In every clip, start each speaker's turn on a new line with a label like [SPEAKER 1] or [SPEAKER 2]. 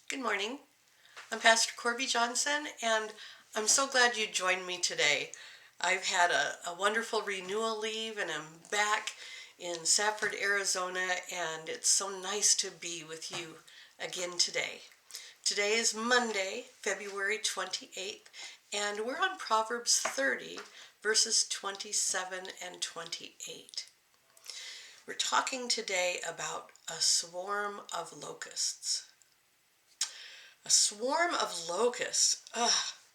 [SPEAKER 1] Good morning. I'm Pastor Corby Johnson, and I'm so glad you joined me today. I've had a wonderful renewal leave, and I'm back in Safford, Arizona, and it's so nice to be with you again today. Today is Monday, February 28th, and we're on Proverbs 30, verses 27 and 28. We're talking today about a swarm of locusts. A swarm of locusts.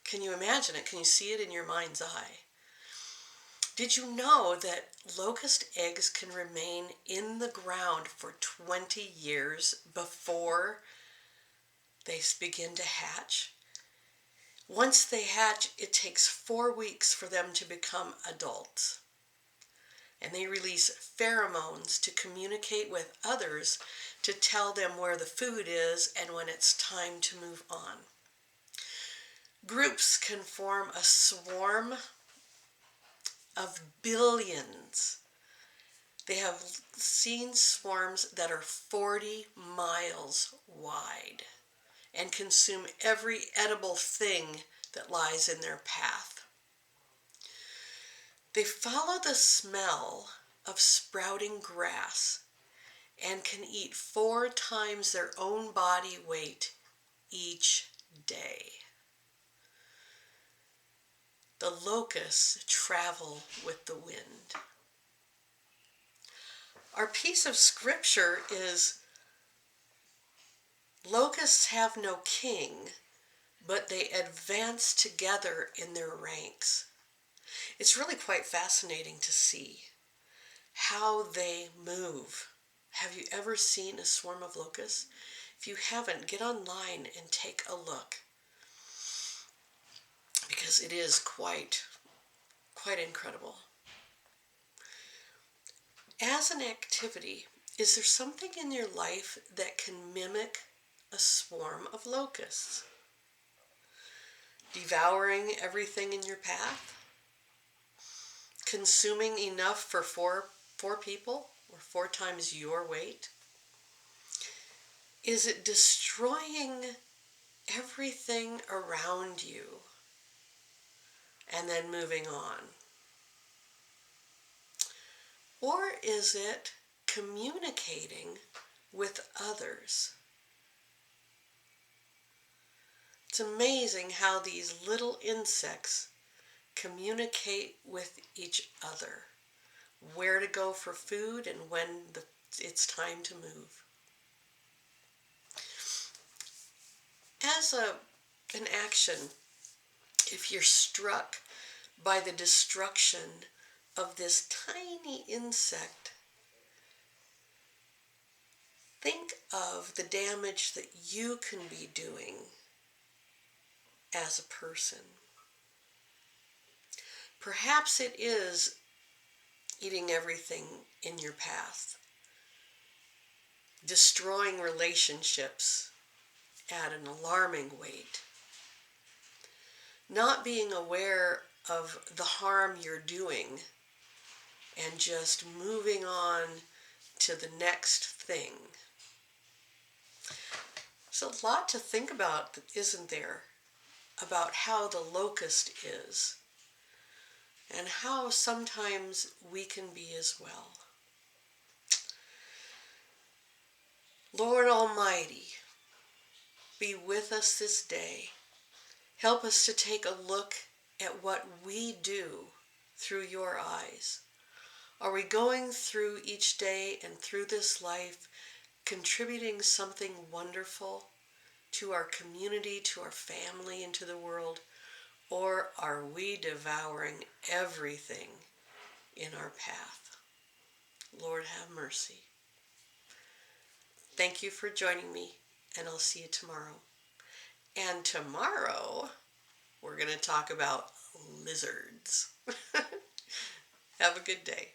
[SPEAKER 1] Can you imagine it? Can you see it in your mind's eye? Did you know that locust eggs can remain in the ground for 20 years before they begin to hatch? Once they hatch, it takes 4 weeks for them to become adults. And they release pheromones to communicate with others to tell them where the food is and when it's time to move on. Groups can form a swarm of billions. They have seen swarms that are 40 miles wide and consume every edible thing that lies in their path. They follow the smell of sprouting grass and can eat 4 times their own body weight each day. The locusts travel with the wind. Our piece of scripture is, locusts have no king, but they advance together in their ranks. It's really quite fascinating to see how they move. Have you ever seen a swarm of locusts? If you haven't, get online and take a look, because it is quite incredible. As an activity, is there something in your life that can mimic a swarm of locusts? Devouring everything in your path? Consuming enough for four people, or 4 times your weight? Is it destroying everything around you and then moving on? Or is it communicating with others? It's amazing how these little insects communicate with each other, where to go for food and when it's time to move. As an action, if you're struck by the destruction of this tiny insect, think of the damage that you can be doing as a person. Perhaps it is eating everything in your path, destroying relationships at an alarming rate, not being aware of the harm you're doing and just moving on to the next thing. There's a lot to think about, isn't there, about how the locust is and how sometimes we can be as well. Lord Almighty, be with us this day. Help us to take a look at what we do through your eyes. Are we going through each day and through this life contributing something wonderful to our community, to our family, and to the world? Or are we devouring everything in our path? Lord, have mercy. Thank you for joining me, and I'll see you tomorrow. And tomorrow, we're going to talk about lizards. Have a good day.